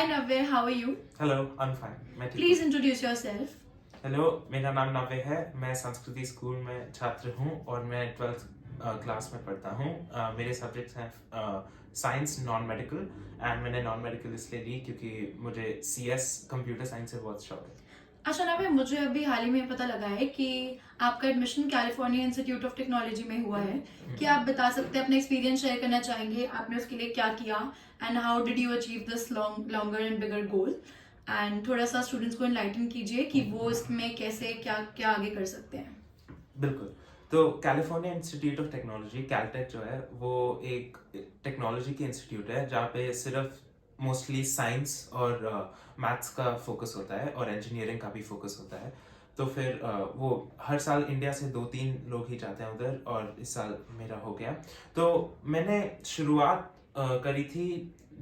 Navya, how are you? Hello, I am fine, मैं ठीक Please हूँ। introduce yourself. हेलो, मेरा नाम नव्य है। मैं संस्कृति स्कूल में छात्र हूँ और मैं 12th क्लास में पढ़ता हूँ। मेरे सब्जेक्ट्स हैं साइंस, नॉन मेडिकल, एंड मैंने नॉन मेडिकल इसलिए ली क्योंकि मुझे CS कंप्यूटर साइंस से बहुत शौक है। अच्छा नव्या, मुझे अभी हाल ही में पता लगा है कि आपका admission California institute of technology में हुआ है। क्या आप बता सकते हैं, अपना एक्सपीरियंस शेयर करना चाहेंगे? आपने उसके लिए क्या किया and how did you achieve this longer and bigger goal? And थोड़ा सा स्टूडेंट्स को एनलाइटन कीजिए कि वो इसमें कैसे क्या क्या आगे कर सकते हैं। बिल्कुल। तो California institute of technology, Caltech जो है, वो एक टेक्नोलॉजी की इंस्टीट्यूट है जहाँ पे सिर्फ मोस्टली साइंस और मैथ्स का फोकस होता है और इंजीनियरिंग का भी फोकस होता है। तो फिर वो हर साल इंडिया से 2-3 लोग ही जाते हैं उधर, और इस साल मेरा हो गया। तो मैंने शुरुआत करी थी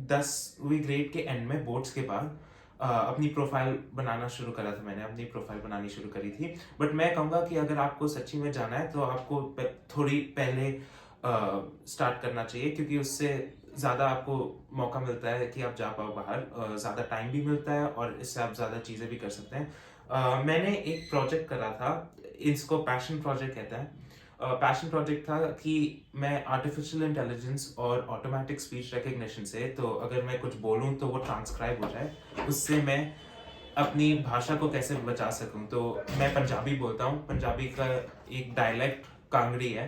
10वीं ग्रेड के एंड में, बोर्ड्स के बाद। अपनी प्रोफाइल बनाना शुरू करा था, मैंने अपनी प्रोफाइल बनानी शुरू करी थी। बट मैं कहूँगा कि अगर आपको सच्ची में जाना है तो आपको थोड़ी पहले स्टार्ट करना चाहिए, क्योंकि उससे ज़्यादा आपको मौका मिलता है कि आप जा पाओ बाहर, ज़्यादा टाइम भी मिलता है और इससे आप ज़्यादा चीज़ें भी कर सकते हैं। मैंने एक प्रोजेक्ट करा था, इसको पैशन प्रोजेक्ट कहते हैं। पैशन प्रोजेक्ट था कि मैं आर्टिफिशियल इंटेलिजेंस और ऑटोमेटिक स्पीच रिकग्निशन से, तो अगर मैं कुछ बोलूँ तो वो ट्रांसक्राइब हो जाए, उससे मैं अपनी भाषा को कैसे बचा सकूं। तो मैं पंजाबी बोलता हूँ, पंजाबी का एक डायलेक्ट कांगड़ी है,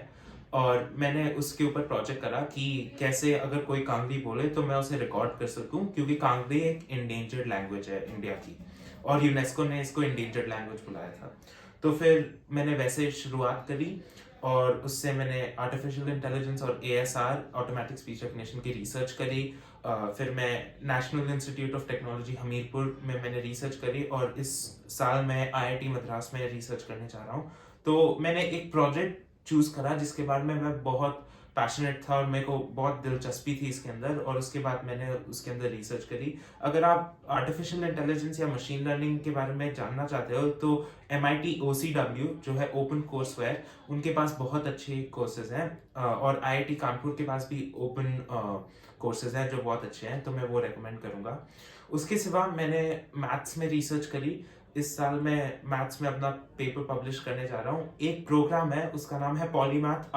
और मैंने उसके ऊपर प्रोजेक्ट करा कि कैसे अगर कोई कांगड़ी बोले तो मैं उसे रिकॉर्ड कर सकूं, क्योंकि कांगड़ी एक इंडेंजर्ड लैंग्वेज है इंडिया की, और यूनेस्को ने इसको इंडेंजर्ड लैंग्वेज बुलाया था। तो फिर मैंने वैसे शुरुआत करी, और उससे मैंने आर्टिफिशियल इंटेलिजेंस और ASR, ऑटोमेटिक स्पीच रिकग्निशन की रिसर्च करी। फिर मैं national institute of technology Hamirpur में मैंने रिसर्च करी, और इस साल मैं IIT मद्रास में रिसर्च करने जा रहा हूँ। तो मैंने एक प्रोजेक्ट चूज करा जिसके बारे में मैं बहुत पैशनेट था और मेरे को बहुत दिलचस्पी थी इसके अंदर, और उसके बाद मैंने उसके अंदर रिसर्च करी। अगर आप आर्टिफिशियल इंटेलिजेंस या मशीन लर्निंग के बारे में जानना चाहते हो तो MIT OCW जो है ओपन कोर्सवेयर, उनके पास बहुत अच्छे कोर्सेज हैं, और IIT कानपुर के पास भी ओपन कोर्सेज हैं जो बहुत अच्छे हैं, तो मैं वो रेकमेंड करूंगा। उसके सिवा मैंने मैथ्स में रिसर्च करी। इस साल मैं मैथ्स में अपना पेपर पब्लिश करने जा रहा हूँ। एक प्रोग्राम है, उसका नाम है पॉलीमैथ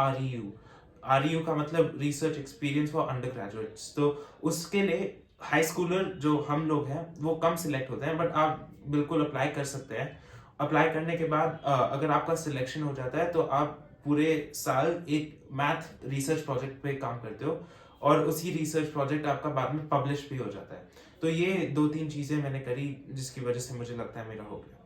REU का मतलब research experience for under graduates. तो उसके लिए हाई स्कूलर जो हम लोग हैं वो कम सिलेक्ट होते हैं, बट आप बिल्कुल अप्लाई कर सकते हैं। अप्लाई करने के बाद अगर आपका सिलेक्शन हो जाता है तो आप पूरे साल एक मैथ रिसर्च प्रोजेक्ट पे काम करते हो, और उसी रिसर्च प्रोजेक्ट आपका बाद में पब्लिश भी हो जाता है। तो ये 2-3 चीजें मैंने करी जिसकी वजह से मुझे लगता है मेरा हो गया।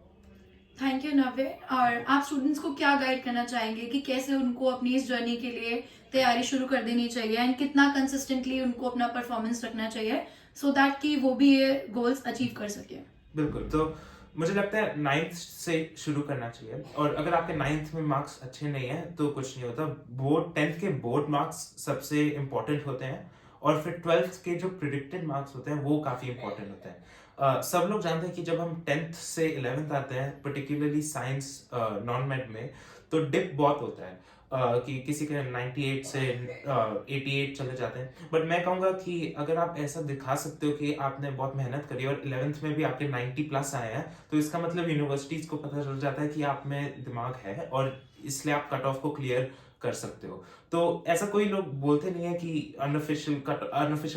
Thank you Navya. और आप स्टूडेंट्स को क्या गाइड करना चाहेंगे कि कैसे उनको अपनी इस जर्नी के लिए तैयारी शुरू कर देनी चाहिए एंड कितना कंसिस्टेंटली उनको अपना परफॉर्मेंस रखना चाहिए सो दैट कि वो भी ये गोल्स अचीव कर सके? बिल्कुल। तो मुझे लगता है 9th से शुरू करना चाहिए, और अगर आपके 9th में मार्क्स अच्छे नहीं है तो कुछ नहीं होता। बोर्ड 10th के बोर्ड मार्क्स सबसे इंपॉर्टेंट होते हैं, और फिर 12th के जो प्रिडिक्टेड मार्क्स होते हैं वो काफी इंपॉर्टेंट होते हैं। सब लोग जानते हैं कि जब हम 10th से 11th आते हैं, पर्टिकुलरली साइंस नॉन मेड में, तो डिप बहुत होता है। कि किसी के 98 से 88 चले जाते हैं। बट मैं कहूँगा कि अगर आप ऐसा दिखा सकते हो कि आपने बहुत मेहनत करी और 11th में भी आपके 90+ आए हैं, तो इसका मतलब यूनिवर्सिटीज को पता चल जाता है कि आप में दिमाग है, और इसलिए आप कट ऑफ को क्लियर कर सकते हो। तो ऐसा कोई लोग बोलते नहीं है कि अनऑफिशियल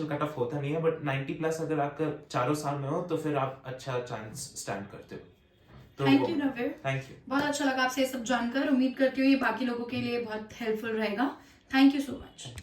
कट ऑफ होता नहीं है, बट 90+ अगर आपका चारों साल में हो तो फिर आप अच्छा चांस स्टैंड करते हो। तो thank you Navya. Thank you. बहुत अच्छा लगा आपसे ये सब जानकर। उम्मीद करती हूँ ये बाकी लोगों के लिए बहुत हेल्पफुल रहेगा। Thank you so much.